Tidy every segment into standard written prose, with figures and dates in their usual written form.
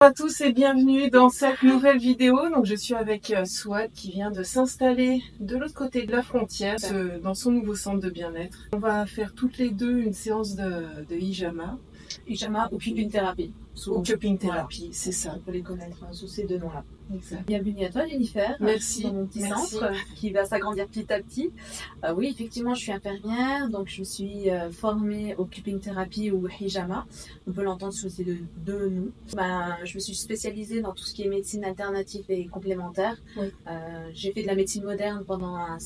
Bonjour à tous et bienvenue dans cette nouvelle vidéo. Donc je suis avec Souad qui vient de s'installer de l'autre côté de la frontière dans son nouveau centre de bien-être. On va faire toutes les deux une séance de hijama. Hijama ou cupping thérapie. Ou cupping thérapie, c'est ça. On peut les connaître sous ces deux noms-là. Exact. Bienvenue à toi Jennifer. Merci. Dans mon petit centre qui va s'agrandir petit à petit. Oui, effectivement, je suis infirmière, donc je suis formée au cupping thérapie ou hijama. On peut l'entendre sous ces deux noms. Je me suis spécialisée dans tout ce qui est médecine alternative et complémentaire. Oui. J'ai fait de la médecine moderne pendant un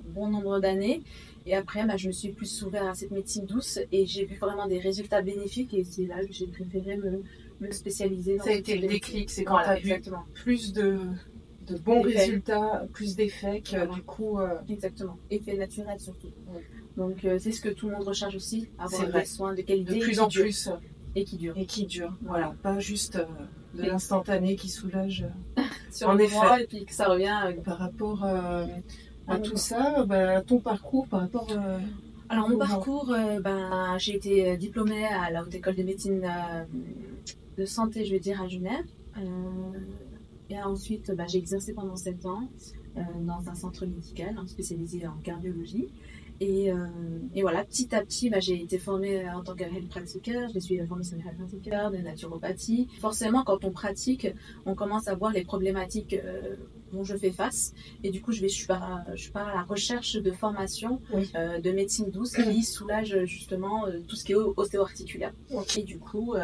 bon nombre d'années. Et après, je me suis plus ouverte à cette médecine douce et j'ai vu vraiment des résultats bénéfiques et c'est là que j'ai préféré me spécialiser. Ça a été le déclic, c'est quand tu as vu plus de bons résultats, plus d'effets que du coup... Exactement, effet naturel surtout. Ouais. Donc c'est ce que tout le monde recherche aussi, avoir des soins de qualité. De plus en plus. Et qui dure. Et qui dure, voilà. Pas juste de l'instantané qui soulage. Sur en effet. Et puis que ça revient... Par rapport... à tout ça, ton parcours par rapport... Alors mon parcours, j'ai été diplômée à la Haute École de médecine de santé, je vais dire, à Genève. Et ensuite, j'ai exercé pendant 7 ans dans un centre médical spécialisé en cardiologie. Et voilà, petit à petit, j'ai été formée en tant qu'hélipratiqueur, j'ai suivi la formation de hélipratiqueur, de naturopathie. Forcément, quand on pratique, on commence à voir les problématiques dont je fais face. Et du coup, je pars à la recherche de formation de médecine douce qui soulage justement tout ce qui est ostéo-articulaire. Et du coup,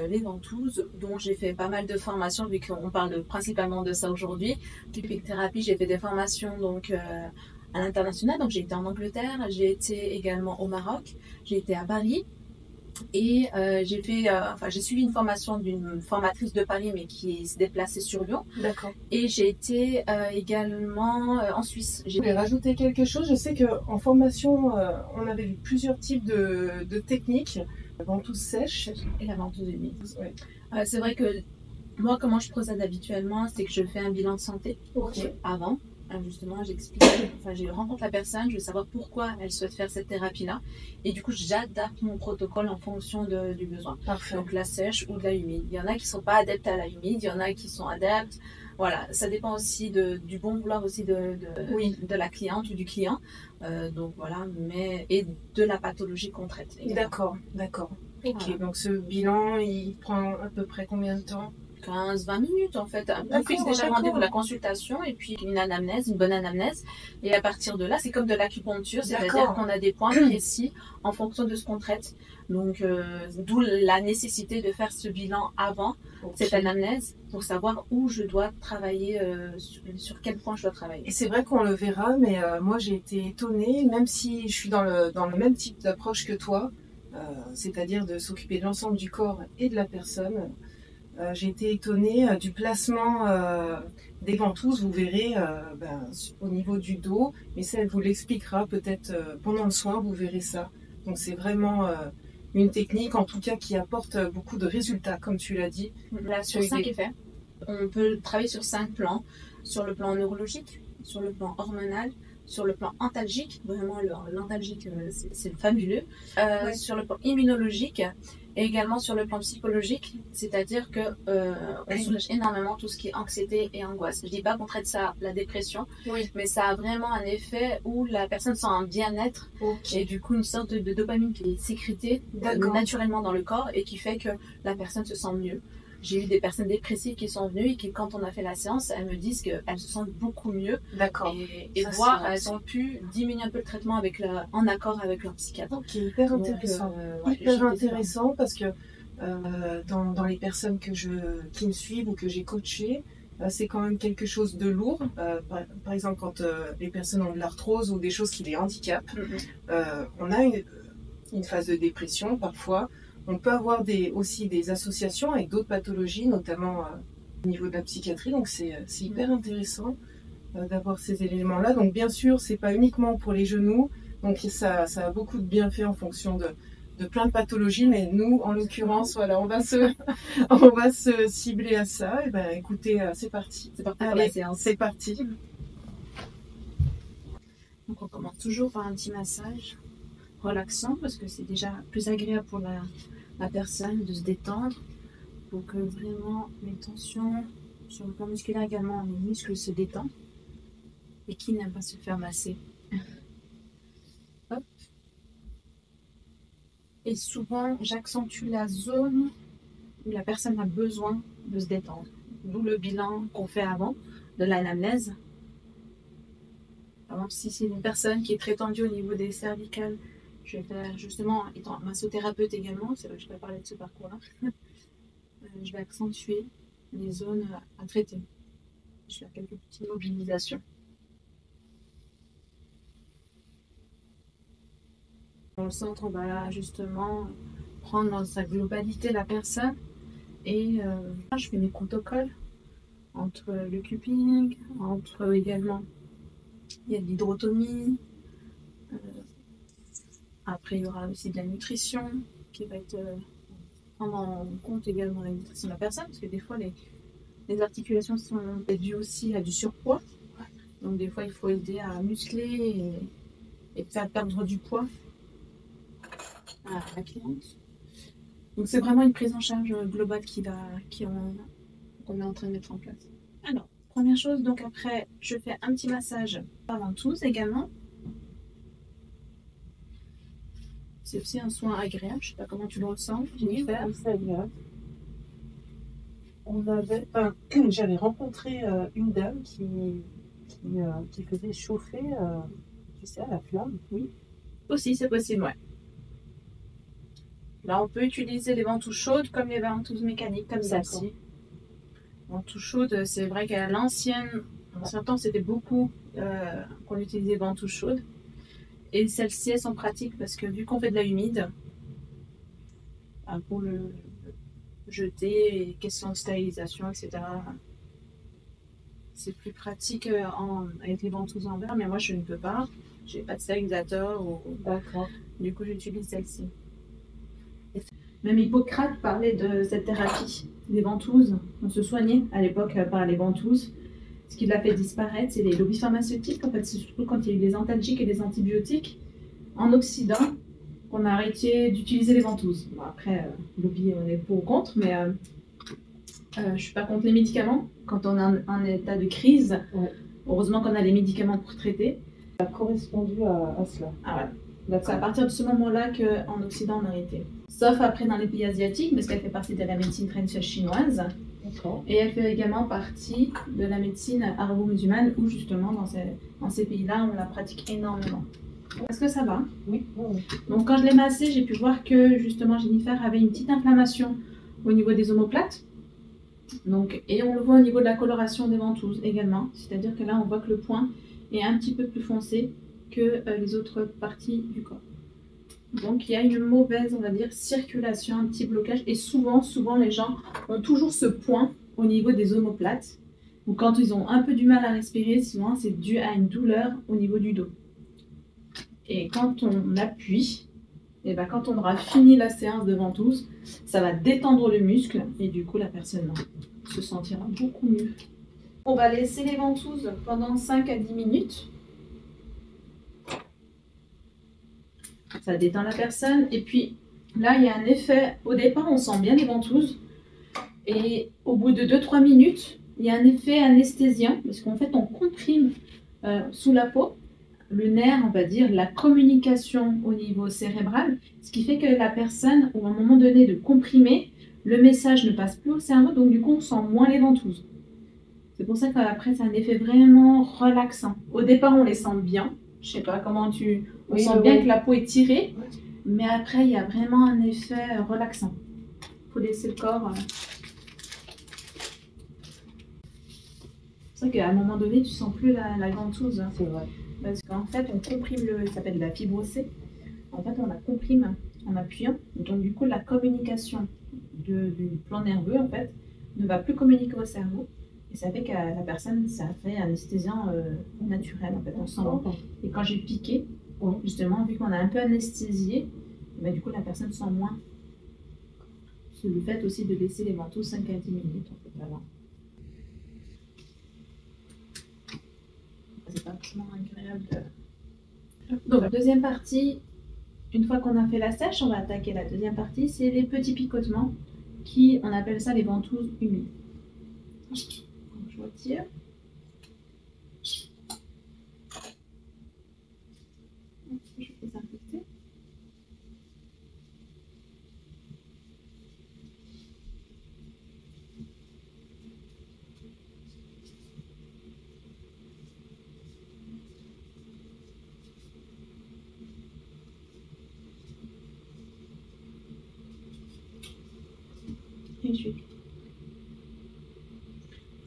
les ventouses, dont j'ai fait pas mal de formations, vu qu'on parle principalement de ça aujourd'hui. Cupping thérapie, j'ai fait des formations donc... à l'international, donc j'ai été en Angleterre, j'ai été également au Maroc, j'ai été à Paris et j'ai suivi une formation d'une formatrice de Paris mais qui s'est déplacée sur Lyon. D'accord. Et j'ai été également en Suisse. Je voulais rajouter quelque chose. Je sais qu'en formation, on avait vu plusieurs types de techniques. La ventouse sèche et la ventouse humide. Oui. C'est vrai que moi, comment je procède habituellement, c'est que je fais un bilan de santé avant. Justement, je rencontre la personne, je veux savoir pourquoi elle souhaite faire cette thérapie-là. Et du coup, j'adapte mon protocole en fonction du besoin. Parfait. Donc, la sèche ou de la humide. Il y en a qui ne sont pas adeptes à la humide, il y en a qui sont adeptes. Voilà, ça dépend aussi du bon vouloir aussi de la cliente ou du client. Donc, voilà, et de la pathologie qu'on traite. D'accord. Ok, voilà. Donc ce bilan, il prend à peu près combien de temps ? 15-20 minutes en fait. On fixe déjà rendez-vous la consultation et puis une bonne anamnèse. Et à partir de là, c'est comme de l'acupuncture, c'est-à-dire qu'on a des points précis en fonction de ce qu'on traite. Donc, d'où la nécessité de faire ce bilan avant cette anamnèse pour savoir où je dois travailler, sur quel point je dois travailler. Et c'est vrai qu'on le verra, mais moi j'ai été étonnée, même si je suis dans le même type d'approche que toi, c'est-à-dire de s'occuper de l'ensemble du corps et de la personne. J'ai été étonnée du placement des ventouses, vous verrez au niveau du dos, mais ça elle vous l'expliquera peut-être pendant le soin, vous verrez ça. Donc c'est vraiment une technique en tout cas qui apporte beaucoup de résultats comme tu l'as dit. Là sur 5 effets, on peut travailler sur 5 plans, sur le plan neurologique, sur le plan hormonal, sur le plan antalgique, vraiment l'antalgique c'est fabuleux, sur le plan immunologique et également sur le plan psychologique, c'est-à-dire que on soulage énormément tout ce qui est anxiété et angoisse. Je dis pas qu'on traite ça la dépression, mais ça a vraiment un effet où la personne sent un bien-être et du coup une sorte de dopamine qui est sécrétée naturellement dans le corps et qui fait que la personne se sent mieux. J'ai eu des personnes dépressives qui sont venues et qui, quand on a fait la séance, elles me disent qu'elles se sentent beaucoup mieux. D'accord. Et voire, elles ont pu diminuer un peu le traitement en accord avec leur psychiatre. Ok, hyper intéressant. Hyper intéressant parce que dans les personnes qui me suivent ou que j'ai coachées, c'est quand même quelque chose de lourd. Par exemple, quand les personnes ont de l'arthrose ou des choses qui les handicapent, on a une phase de dépression parfois. On peut avoir aussi des associations avec d'autres pathologies, notamment au niveau de la psychiatrie. Donc c'est hyper intéressant d'avoir ces éléments-là. Donc bien sûr, c'est pas uniquement pour les genoux. Donc ça a beaucoup de bienfaits en fonction de plein de pathologies. Mais nous, en l'occurrence, voilà, on va se cibler à ça. Et écoutez, c'est parti. C'est parti pour la séance. C'est parti. Donc on commence toujours par un petit massage relaxant parce que c'est déjà plus agréable pour la personne de se détendre. pour que vraiment les tensions sur le plan musculaire également, les muscles se détendent. Et qui n'aime pas se faire masser? Hop. Et souvent, j'accentue la zone où la personne a besoin de se détendre. D'où le bilan qu'on fait avant de l'anamnèse. Par exemple, si c'est une personne qui est très tendue au niveau des cervicales, je vais faire justement, étant massothérapeute également, c'est vrai que je vais parler de ce parcours-là, je vais accentuer les zones à traiter. Je vais faire quelques petites mobilisations. Dans le centre, on va justement prendre dans sa globalité la personne et je fais mes protocoles entre le cupping, entre également il y a de l'hydrotomie. Après, il y aura aussi de la nutrition qui va être prendre en compte également la nutrition de la personne parce que des fois les articulations sont dues aussi à du surpoids. Donc des fois, il faut aider à muscler et faire perdre du poids à la cliente. Donc c'est vraiment une prise en charge globale qu'on est en train de mettre en place. Alors, première chose, donc après, je fais un petit massage par ventouse également. C'est aussi un soin agréable, je ne sais pas comment tu le ressens, Jennifer. Oui, c'est agréable. J'avais rencontré une dame qui faisait chauffer, tu sais, à la flamme. Oui, aussi c'est possible, ouais. Là, on peut utiliser les ventouses chaudes comme les ventouses mécaniques, comme celle-ci. Ventouses chaudes, c'est vrai qu'à l'ancienne, en certain temps, c'était beaucoup qu'on utilisait des ventouses chaudes. Et celles-ci, elles sont pratiques parce que vu qu'on fait de la humide, pour le jeter, question de stérilisation, etc., c'est plus pratique avec les ventouses en verre, mais moi, je ne peux pas. Je n'ai pas de stérilisateur. D'accord. Du coup, j'utilise celle-ci. Même Hippocrate parlait de cette thérapie, des ventouses. On se soignait à l'époque par les ventouses. Ce qui l'a fait disparaître, c'est les lobbies pharmaceutiques. En fait, c'est surtout quand il y a eu les antalgiques et les antibiotiques en Occident qu'on a arrêté d'utiliser les ventouses. Bon, après, lobby, on est pour ou contre, mais je ne suis pas contre les médicaments. Quand on est en état de crise, heureusement qu'on a les médicaments pour traiter. Ça a correspondu à cela. Ah ouais. Donc c'est à partir de ce moment-là qu'en Occident on a arrêté. Sauf après dans les pays asiatiques, parce qu'elle fait partie de la médecine traditionnelle chinoise. D'accord. Et elle fait également partie de la médecine arabo-musulmane, où justement dans ces pays-là, on la pratique énormément. Est-ce que ça va? Oui. Donc quand je l'ai massée, j'ai pu voir que justement Jennifer avait une petite inflammation au niveau des omoplates. Donc, et on le voit au niveau de la coloration des ventouses également. C'est-à-dire que là, on voit que le point est un petit peu plus foncé que les autres parties du corps. Donc il y a une mauvaise, on va dire, circulation, un petit blocage. Et souvent, les gens ont toujours ce point au niveau des omoplates. Ou quand ils ont un peu du mal à respirer, souvent c'est dû à une douleur au niveau du dos. Et quand on appuie, et ben quand on aura fini la séance de ventouse, ça va détendre le muscle et du coup la personne se sentira beaucoup mieux. On va laisser les ventouses pendant 5 à 10 minutes. Ça détend la personne. Et puis là, il y a un effet. Au départ, on sent bien les ventouses. Et au bout de 2-3 minutes, il y a un effet anesthésien. Parce qu'en fait, on comprime sous la peau le nerf, on va dire, la communication au niveau cérébral. Ce qui fait que la personne, au moment donné de comprimer, le message ne passe plus au cerveau. Donc du coup, on sent moins les ventouses. C'est pour ça qu'après, c'est un effet vraiment relaxant. Au départ, on les sent bien. Je sais pas comment tu... On sent bien que la peau est tirée, mais après, il y a vraiment un effet relaxant. Il faut laisser le corps... C'est vrai qu'à un moment donné, tu sens plus la ventouse. C'est vrai. Parce qu'en fait, on comprime ça s'appelle la fibrosée. En fait, on la comprime en appuyant. Donc, du coup, la communication du plan nerveux, en fait, ne va plus communiquer au cerveau. Et ça fait qu'à la personne, ça fait un anesthésiant naturel, en fait, on sent. Et quand j'ai piqué, justement, vu qu'on a un peu anesthésié, bah, du coup, la personne sent moins. C'est le fait aussi de laisser les ventouses 5 à 10 minutes, en fait, avant. C'est pas vraiment agréable de... Donc, la deuxième partie, une fois qu'on a fait la sèche, on va attaquer la deuxième partie, c'est les petits picotements qui, on appelle ça les ventouses humides. Donc, je retire. Je vais désinfecter.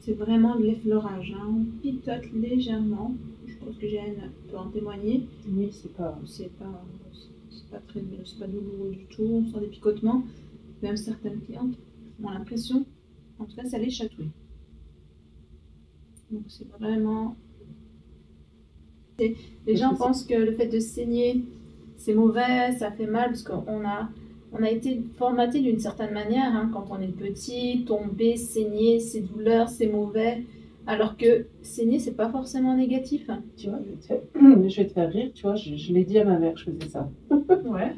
C'est vraiment de l'effleurage, hein. On picote légèrement. Je pense que Jeanne peut en témoigner. Oui, c'est pas douloureux du tout. On sent des picotements. Même certaines clientes ont l'impression, en tout cas, ça les chatouille. Donc c'est vraiment. Les gens pensent que le fait de saigner, c'est mauvais, ça fait mal, parce qu'on a été formaté d'une certaine manière, hein, quand on est petit, tomber, saigner, c'est douleur, c'est mauvais, alors que saigner, c'est pas forcément négatif. Hein. Tu vois, je vais te faire rire, tu vois, je l'ai dit à ma mère, je faisais ça. Ouais.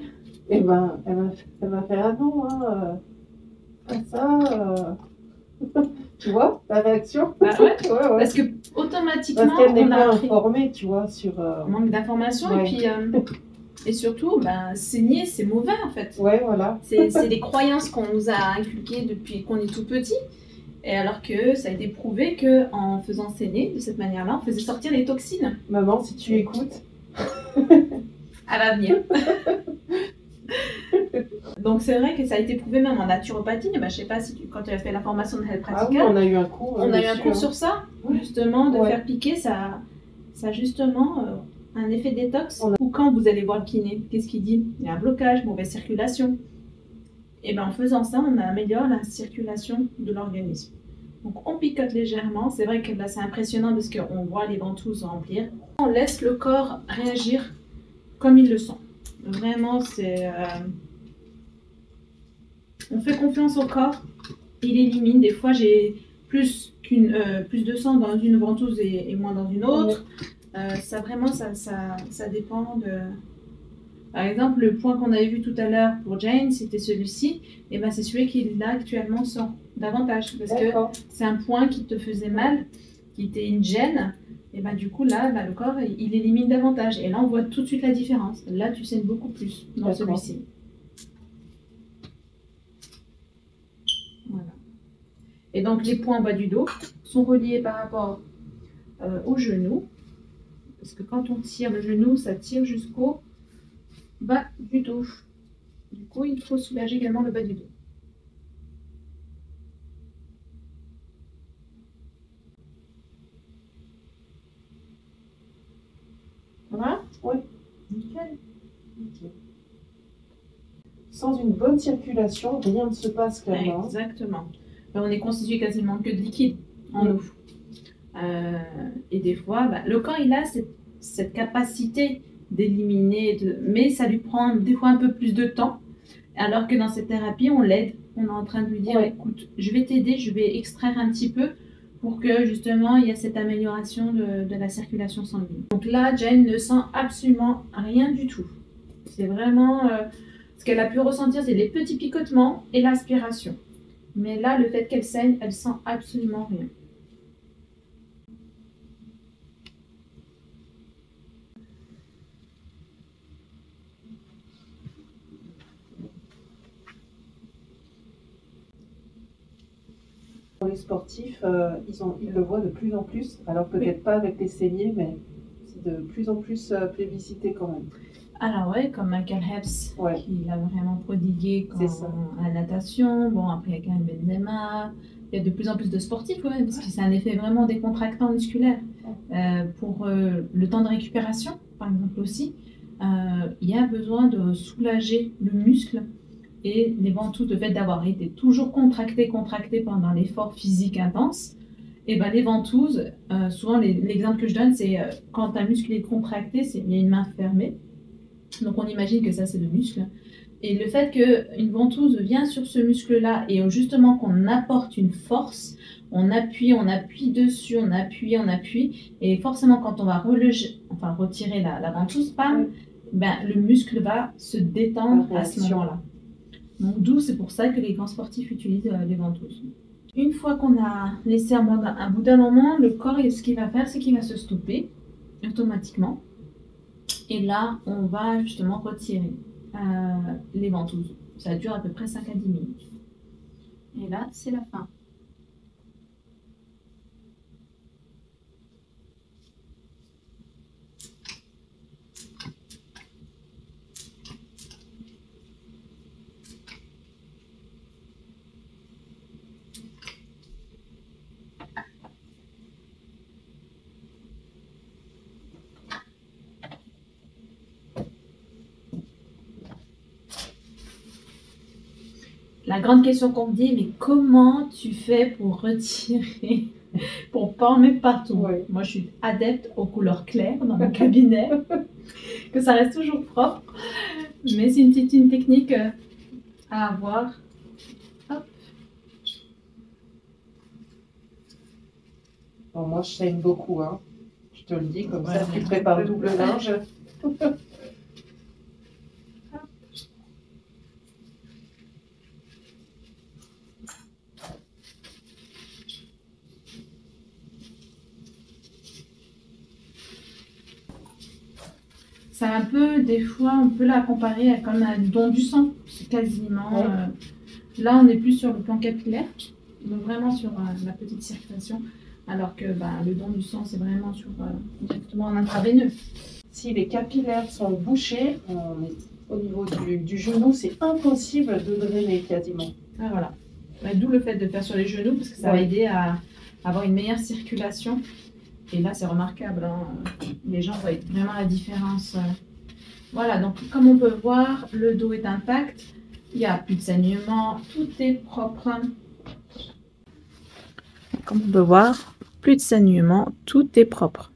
Et ben, elle m'a fait, ah non, hein, pas ça. Tu vois, la réaction. Bah ouais. Ouais. Parce que automatiquement, parce qu'elle n'est on a pas informée, tu vois, sur... manque d'informations, ouais. et puis... Et surtout, saigner, c'est mauvais en fait. Ouais, voilà. C'est des croyances qu'on nous a inculquées depuis qu'on est tout petit. Et alors que ça a été prouvé qu'en faisant saigner de cette manière-là, on faisait sortir les toxines. Maman, si tu écoutes. À l'avenir. Donc c'est vrai que ça a été prouvé même en naturopathie. Je ne sais pas si quand tu as fait la formation de Health Practical. Ah oui, on a eu un cours. On a eu un cours sur ça, justement, de ouais. faire piquer ça justement... un effet détox. Ou quand vous allez voir le kiné, qu'est-ce qu'il dit? Il y a un blocage, mauvaise circulation. Et bien en faisant ça, on améliore la circulation de l'organisme. Donc on picote légèrement. C'est vrai que là c'est impressionnant parce qu'on voit les ventouses remplir. On laisse le corps réagir comme il le sent. Vraiment, c'est... On fait confiance au corps. Il élimine. Des fois, j'ai plus de sang dans une ventouse et moins dans une autre. Ça dépend de... Par exemple, le point qu'on avait vu tout à l'heure pour Jane, c'était celui-ci. Et ben c'est celui qui là actuellement sent davantage. Parce que c'est un point qui te faisait mal, qui était une gêne. Et ben du coup, là le corps, il élimine davantage. Et là, on voit tout de suite la différence. Là, tu saignes beaucoup plus dans celui-ci. Voilà. Et donc, les points en bas du dos sont reliés par rapport au genou. Parce que quand on tire le genou, ça tire jusqu'au bas du dos. Du coup, il faut soulager également le bas du dos. Voilà? Oui. Nickel. Okay. Sans une bonne circulation, rien ne se passe clairement. Exactement. On est constitué quasiment que de liquide en nous. Et des fois, le corps, il a cette capacité d'éliminer, mais ça lui prend des fois un peu plus de temps. Alors que dans cette thérapie, on l'aide. On est en train de lui dire, écoute, je vais t'aider, je vais extraire un petit peu pour que justement il y ait cette amélioration de la circulation sanguine. Donc là, Jane ne sent absolument rien du tout. C'est vraiment ce qu'elle a pu ressentir, c'est les petits picotements et l'aspiration. Mais là, le fait qu'elle saigne, elle sent absolument rien. Pour les sportifs, ils le voient de plus en plus, alors peut-être pas avec les saignées, mais c'est de plus en plus plébiscité quand même. Alors oui, comme Michael Phelps, qui l'a vraiment prodigué à la natation. Bon, après il y a Karim Benzema. Il y a de plus en plus de sportifs, parce que c'est un effet vraiment décontractant musculaire. Pour le temps de récupération, par exemple aussi, il y a besoin de soulager le muscle. Et les ventouses, le fait d'avoir été toujours contractées pendant l'effort physique intense, et ben les ventouses, souvent l'exemple que je donne, c'est quand un muscle est contracté, il y a une main fermée. Donc on imagine que ça c'est le muscle. Et le fait qu'une ventouse vient sur ce muscle-là et justement qu'on apporte une force, on appuie dessus, on appuie. Et forcément quand on va retirer la ventouse, le muscle va se détendre à ce moment-là. Donc d'où c'est pour ça que les grands sportifs utilisent les ventouses. Une fois qu'on a laissé un bout d'un moment, le corps, ce qu'il va faire, c'est qu'il va se stopper automatiquement. Et là, on va justement retirer les ventouses. Ça dure à peu près 5 à 10 minutes. Et là, c'est la fin. La grande question qu'on me dit, mais comment tu fais pour retirer, pour pas en mettre partout? Ouais. Moi, je suis adepte aux couleurs claires dans mon cabinet, que ça reste toujours propre. Mais c'est une technique à avoir. Hop. Bon, moi, je saigne beaucoup, hein. Je te le dis, comme Ouais, ça, tu prépares double linge. C'est un peu, des fois, on peut la comparer à comme un don du sang. C'est quasiment. Ouais. Là, on est plus sur le plan capillaire, donc vraiment sur la petite circulation, alors que le don du sang, c'est vraiment sur directement en intraveineux. Si les capillaires sont bouchés, on est au niveau du genou, c'est impossible de drainer quasiment. Ah, voilà. Ouais, d'où le fait de faire sur les genoux, parce que ça va aider à avoir une meilleure circulation. Et là, c'est remarquable, hein. Les gens voient vraiment la différence. Voilà, donc comme on peut voir, le dos est intact. Il n'y a plus de saignement, tout est propre. Comme on peut voir, plus de saignement, tout est propre.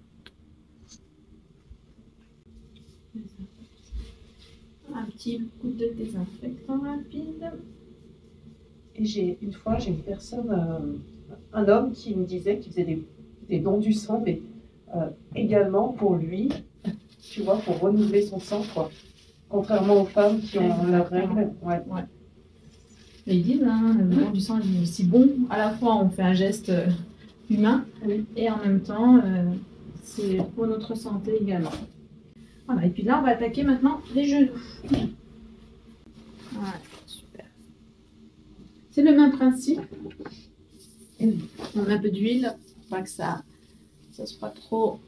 Un petit coup de désinfectant rapide. Et une fois, j'ai une personne, un homme qui me disait qu'il faisait des dons du sang, mais également pour lui, tu vois, pour renouveler son sang, quoi. Contrairement aux femmes qui ont leurs règles. Ouais. Mais ils disent, hein, le don du sang est aussi bon. À la fois, on fait un geste humain, et en même temps, c'est pour notre santé également. Voilà, et puis là, on va attaquer maintenant les genoux. Voilà, super. C'est le même principe. On met un peu d'huile, pas que ça soit trop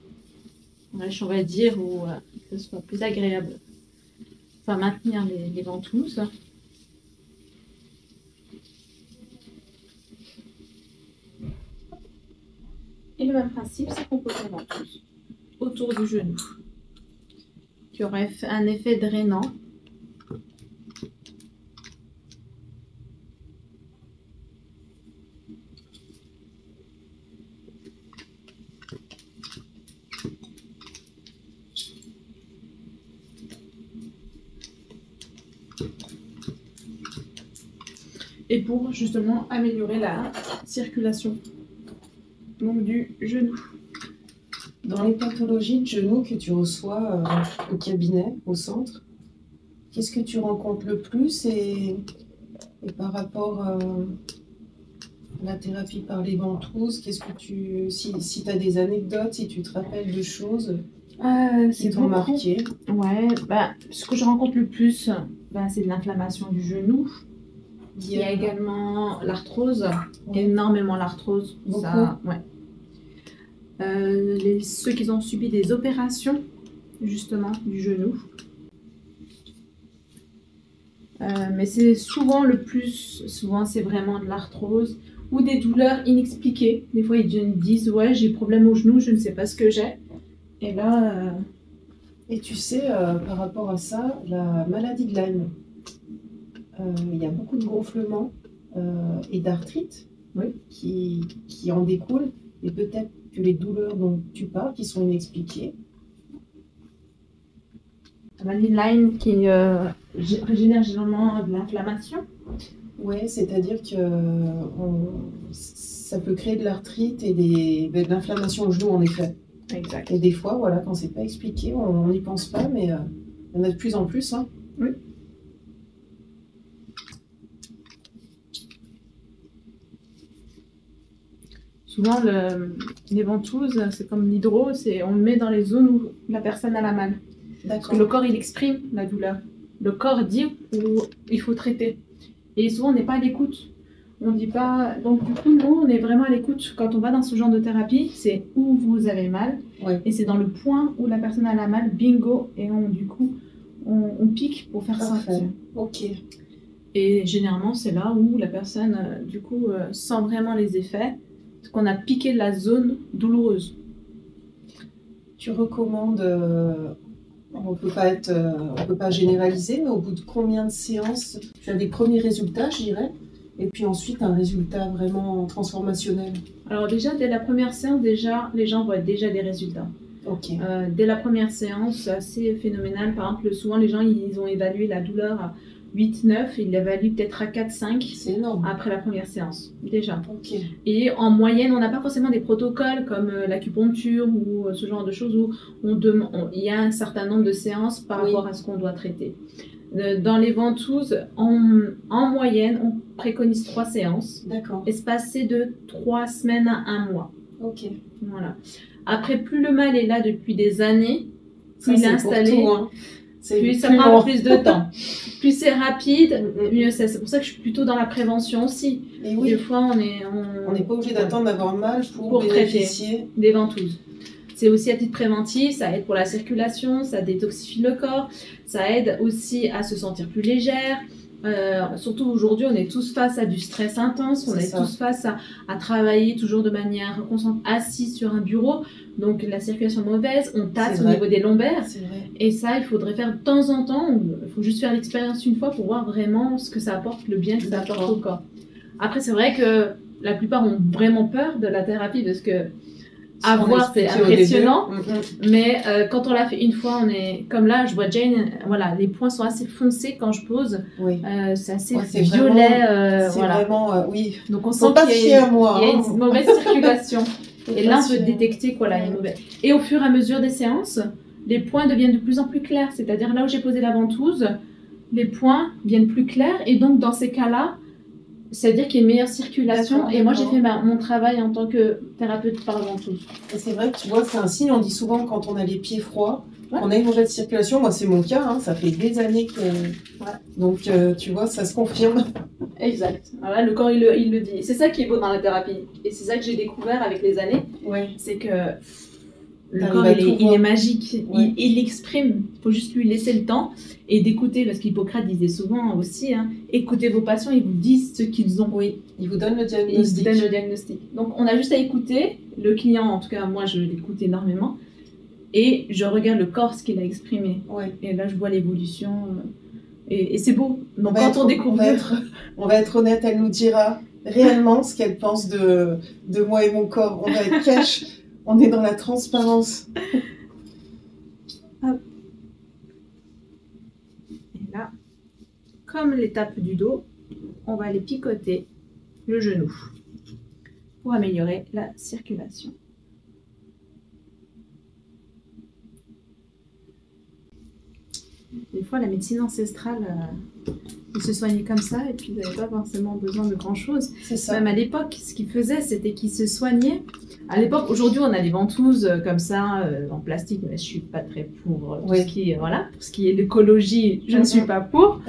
riche, on va dire, ou que ce soit plus agréable. Ça va maintenir les ventouses. Et le même principe, c'est qu'on pose la ventouse autour du genou, qui aurait un effet drainant. Et pour justement améliorer la circulation donc du genou. Dans les pathologies de genoux que tu reçois au cabinet, au centre, qu'est-ce que tu rencontres le plus et par rapport à la thérapie par les ventouses, qu'est-ce que si tu as des anecdotes, si tu te rappelles de choses qui t'ont marqué? Ouais, ce que je rencontre le plus, c'est de l'inflammation du genou. Il y a également l'arthrose, énormément l'arthrose. Ça, ceux qui ont subi des opérations, justement, du genou. Mais c'est souvent c'est vraiment de l'arthrose ou des douleurs inexpliquées. Des fois, ils me disent, ouais, j'ai problème au genou, je ne sais pas ce que j'ai. Et là... Et tu sais, par rapport à ça, la maladie de Lyme, il y a beaucoup de gonflements et d'arthrite qui en découlent. Et peut-être que les douleurs dont tu parles, qui sont inexpliquées. La maladie de Lyme qui génère généralement de l'inflammation. Oui, c'est-à-dire que ça peut créer de l'arthrite et de l'inflammation au genou, en effet. Exact. Et des fois, voilà, quand c'est pas expliqué, on n'y pense pas, mais il y en a de plus en plus. Hein. Oui. Souvent, les ventouses, c'est comme l'hydro, on le met dans les zones où la personne a la mal. Parce que le corps, il exprime la douleur. Le corps dit où il faut traiter. Et souvent, on n'est pas à l'écoute. On dit pas. Donc, du coup, nous, on est vraiment à l'écoute. Quand on va dans ce genre de thérapie, c'est où vous avez mal. Ouais. Et c'est dans le point où la personne a la mal, bingo. Et du coup, on pique pour faire sortir. Ok. Et généralement, c'est là où la personne, du coup, sent vraiment les effets. Parce qu'on a piqué la zone douloureuse. Tu recommandes. On peut pas généraliser, mais au bout de combien de séances tu as des premiers résultats, je dirais, et puis ensuite un résultat vraiment transformationnel? Alors déjà, dès la première séance, les gens voient déjà des résultats. Ok. Dès la première séance, c'est assez phénoménal. Par exemple, souvent les gens, ils ont évalué la douleur à 8-9, ils l'évaluent peut-être à 4-5. C'est énorme. Après la première séance, déjà. Ok. Et en moyenne, on n'a pas forcément des protocoles comme l'acupuncture ou ce genre de choses où il y a un certain nombre de séances par rapport à ce qu'on doit traiter. Dans les ventouses, en moyenne, on préconise 3 séances. D'accord. Espacées de 3 semaines à 1 mois. Ok. Voilà. Après, plus le mal est là depuis des années, plus il est installé, tout, hein. plus ça prend plus de temps. Plus c'est rapide, mieux c'est. C'est pour ça que je suis plutôt dans la prévention aussi. Et oui. Des fois, on n'est pas obligé d'attendre d'avoir mal pour bénéficier des ventouses. C'est aussi à titre préventif, ça aide pour la circulation, ça détoxifie le corps, ça aide aussi à se sentir plus légère. Surtout aujourd'hui, on est tous face à du stress intense, on est tous face à travailler toujours de manière constante, assis sur un bureau. Donc la circulation est mauvaise, on tasse au niveau des lombaires. Et ça, il faudrait faire de temps en temps. Il faut juste faire l'expérience une fois pour voir vraiment ce que ça apporte, le bien que ça apporte au corps. Après, c'est vrai que la plupart ont vraiment peur de la thérapie parce que à voir, c'est impressionnant. Mais quand on l'a fait une fois, on est comme là, je vois Jane, voilà, les points sont assez foncés quand je pose. C'est assez violet. Vraiment, oui. Donc on sent qu'il y a une mauvaise circulation. Et là, on peut détecter quoi, là, il y a une mauvaise. Et au fur et à mesure des séances, les points deviennent de plus en plus clairs. C'est-à-dire là où j'ai posé la ventouse, les points viennent plus clairs. Et donc, dans ces cas-là, c'est-à-dire qu'il y a une meilleure circulation. Et moi, j'ai fait mon travail en tant que thérapeute par ventouse. Et c'est vrai que tu vois, c'est un signe. On dit souvent quand on a les pieds froids, qu'on a une mauvaise circulation. Moi, c'est mon cas. Hein, ça fait des années que. Donc, tu vois, ça se confirme. Exact. Voilà, le corps, il le dit. C'est ça qui est beau dans la thérapie. Et c'est ça que j'ai découvert avec les années. C'est que le corps, il est magique. Il exprime. Il faut juste lui laisser le temps et d'écouter. Parce qu'Hippocrate disait souvent aussi, écoutez vos patients, ils vous disent ce qu'ils ont. Ils vous donnent le diagnostic. Donc, on a juste à écouter. Le client, en tout cas, moi, je l'écoute énormément. Et je regarde le corps, ce qu'il a exprimé. Et là, je vois l'évolution. Et c'est beau. Donc quand on découvre... On va être honnête, elle nous dira réellement ce qu'elle pense de moi et mon corps. On va être cash, on est dans la transparence. Hop. Et là, comme l'étape du dos, on va aller picoter le genou pour améliorer la circulation. Des fois, la médecine ancestrale, ils se soignaient comme ça et puis ils n'avaient pas forcément besoin de grand-chose. Même à l'époque, ce qu'ils faisaient, c'était qu'ils se soignaient. À l'époque, aujourd'hui, on a des ventouses comme ça, en plastique, mais je ne suis pas très pour tout ce qui est, pour ce qui est l'écologie, je ne suis pas pour.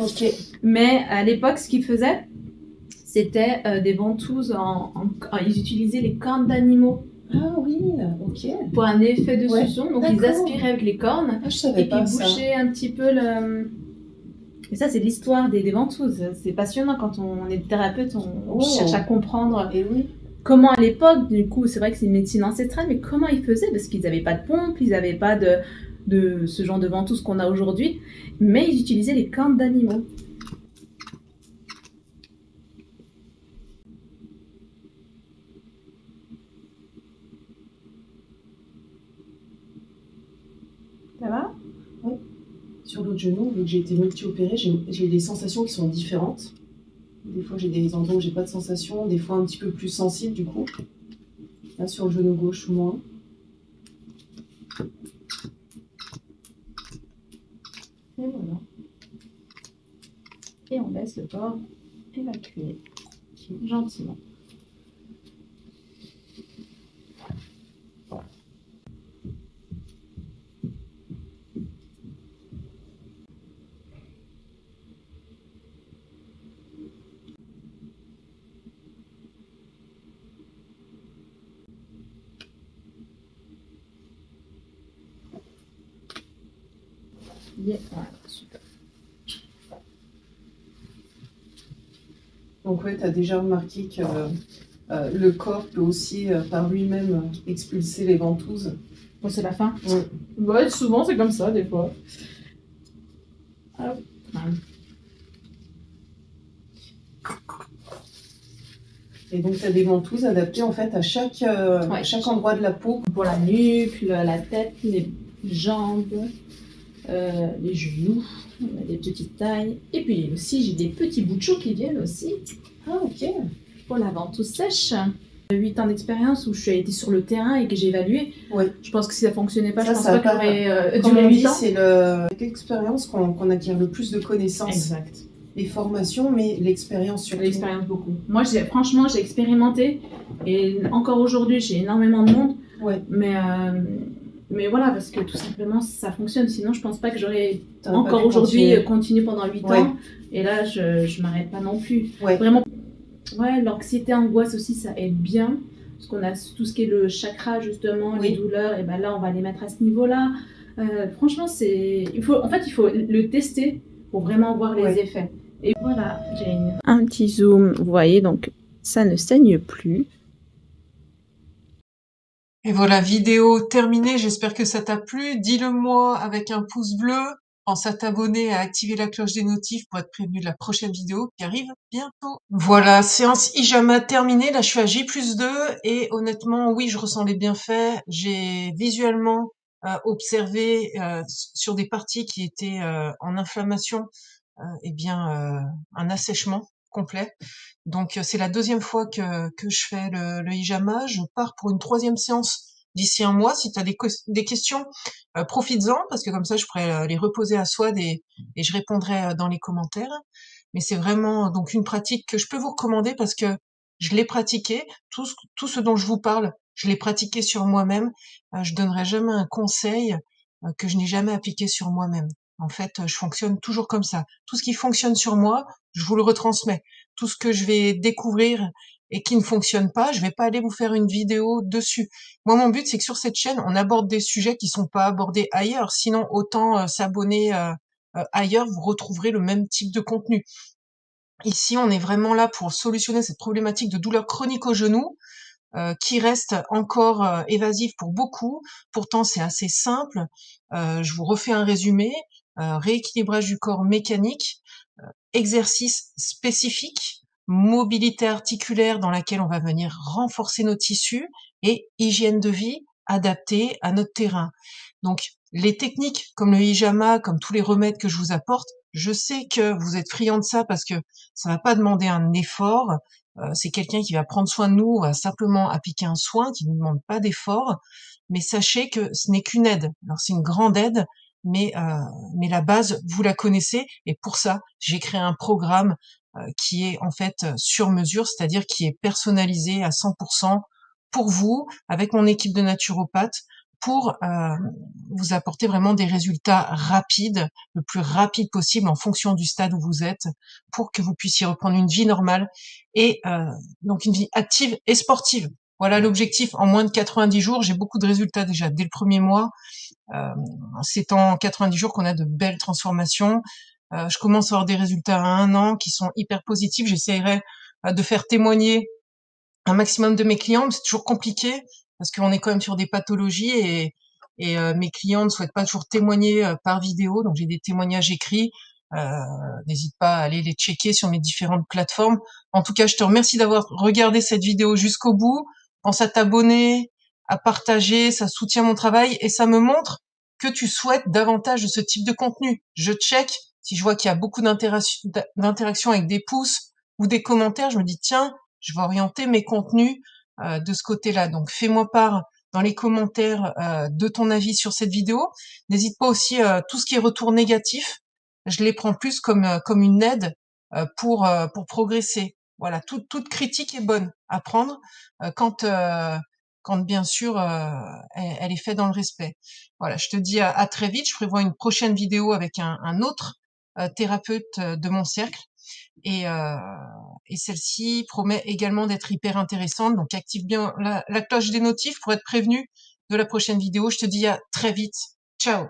Mais à l'époque, ce qu'ils faisaient, c'était des ventouses, ils utilisaient les cornes d'animaux. Ah oui, ok. Pour un effet de succion, donc ils aspiraient avec les cornes et puis bouchaient un petit peu le... Et ça, c'est l'histoire des ventouses. C'est passionnant quand on est thérapeute, on cherche à comprendre comment à l'époque, du coup, c'est vrai que c'est une médecine ancestrale, mais comment ils faisaient, parce qu'ils n'avaient pas de pompe, ils n'avaient pas de ce genre de ventouses qu'on a aujourd'hui, mais ils utilisaient les cornes d'animaux. Ça va? Oui. Sur l'autre genou, vu que j'ai été multi-opérée, j'ai des sensations qui sont différentes. Des fois, j'ai des endroits où j'ai pas de sensation, des fois un petit peu plus sensible du coup. Là, sur le genou gauche, moins. Et voilà. Et on laisse le corps évacuer gentiment. Yeah. Voilà, super. Donc ouais, tu as déjà remarqué que le corps peut aussi par lui-même expulser les ventouses. Bon, c'est la fin. Oui. Ouais, souvent c'est comme ça, des fois. Hop. Et donc tu as des ventouses adaptées en fait à chaque endroit de la peau. Pour la nuque, la tête, les jambes, les genoux, on a des petites tailles. Et puis aussi, j'ai des petits bouts de chou qui viennent aussi. Ah ok. Pour la ventouse sèche. 8 ans d'expérience où je suis été sur le terrain et que j'ai évalué. Ouais. Je pense que si ça fonctionnait pas, Ça, je pense ça pas qu'il aurait comme duré on 8 dit, ans. c'est l'expérience qu'on acquiert le plus de connaissances. Exact. Les formations, mais l'expérience surtout. L'expérience beaucoup. Moi, franchement, j'ai expérimenté et encore aujourd'hui, j'ai énormément de monde. Ouais. Mais voilà, parce que tout simplement, ça fonctionne. Sinon, je pense pas que j'aurais T'aurais pas encore pu aujourd'hui continué pendant 8 Ouais. ans. Et là, je m'arrête pas non plus. Ouais. Vraiment, ouais, l'anxiété, angoisse aussi, ça aide bien. Parce qu'on a tout ce qui est le chakra, justement, Oui. les douleurs, et ben là, on va les mettre à ce niveau-là. Franchement, il faut le tester pour vraiment voir les Ouais. effets. Et voilà, Jane. Un petit zoom, vous voyez, donc ça ne saigne plus. Et voilà, vidéo terminée. J'espère que ça t'a plu. Dis-le moi avec un pouce bleu. Pense à t'abonner et à activer la cloche des notifs pour être prévenu de la prochaine vidéo qui arrive bientôt. Voilà, séance Hijama terminée. Là, je suis à J+2 et honnêtement, oui, je ressens les bienfaits. J'ai visuellement observé sur des parties qui étaient en inflammation, un assèchement complet. Donc c'est la deuxième fois que je fais le hijama. Je pars pour une 3e séance d'ici un mois. Si tu as des questions, profites-en, parce que comme ça je pourrais les reposer à Swad et je répondrai dans les commentaires. Mais c'est vraiment donc une pratique que je peux vous recommander parce que je l'ai pratiqué. Tout ce dont je vous parle, je l'ai pratiqué sur moi-même. Je donnerai jamais un conseil que je n'ai jamais appliqué sur moi-même. En fait, je fonctionne toujours comme ça. Tout ce qui fonctionne sur moi, je vous le retransmets. Tout ce que je vais découvrir et qui ne fonctionne pas, je vais pas aller vous faire une vidéo dessus. Moi, mon but, c'est que sur cette chaîne, on aborde des sujets qui sont pas abordés ailleurs. Sinon, autant s'abonner ailleurs, vous retrouverez le même type de contenu. Ici, on est vraiment là pour solutionner cette problématique de douleur chronique au genou, qui reste encore évasive pour beaucoup. Pourtant, c'est assez simple. Je vous refais un résumé. Rééquilibrage du corps mécanique, exercice spécifique, mobilité articulaire dans laquelle on va venir renforcer nos tissus et hygiène de vie adaptée à notre terrain. Donc, les techniques comme le hijama, comme tous les remèdes que je vous apporte, je sais que vous êtes friands de ça parce que ça va pas demander un effort. C'est quelqu'un qui va prendre soin de nous, on va simplement appliquer un soin qui ne demande pas d'effort. Mais sachez que ce n'est qu'une aide. Alors c'est une grande aide, mais la base, vous la connaissez. Et pour ça, j'ai créé un programme qui est en fait sur mesure, c'est-à-dire qui est personnalisé à 100% pour vous, avec mon équipe de naturopathes, pour vous apporter vraiment des résultats rapides, le plus rapide possible en fonction du stade où vous êtes, pour que vous puissiez reprendre une vie normale et donc une vie active et sportive. Voilà l'objectif en moins de 90 jours. J'ai beaucoup de résultats déjà dès le premier mois. C'est en 90 jours qu'on a de belles transformations. Je commence à avoir des résultats à 1 an qui sont hyper positifs. J'essaierai de faire témoigner un maximum de mes clients, mais c'est toujours compliqué parce qu'on est quand même sur des pathologies et mes clients ne souhaitent pas toujours témoigner par vidéo. Donc j'ai des témoignages écrits. N'hésite pas à aller les checker sur mes différentes plateformes. En tout cas, je te remercie d'avoir regardé cette vidéo jusqu'au bout. Pense à t'abonner, à partager, ça soutient mon travail et ça me montre que tu souhaites davantage de ce type de contenu. Je check, si je vois qu'il y a beaucoup d'interaction avec des pouces ou des commentaires, je me dis tiens, je vais orienter mes contenus de ce côté-là. Donc fais-moi part dans les commentaires de ton avis sur cette vidéo. N'hésite pas aussi tout ce qui est retour négatif, je les prends plus comme une aide pour progresser. Voilà, toute critique est bonne à prendre quand bien sûr elle est faite dans le respect. Voilà, je te dis à très vite. Je prévois une prochaine vidéo avec un autre thérapeute de mon cercle et celle-ci promet également d'être hyper intéressante. Donc active bien la cloche des notifs pour être prévenu de la prochaine vidéo. Je te dis à très vite. Ciao.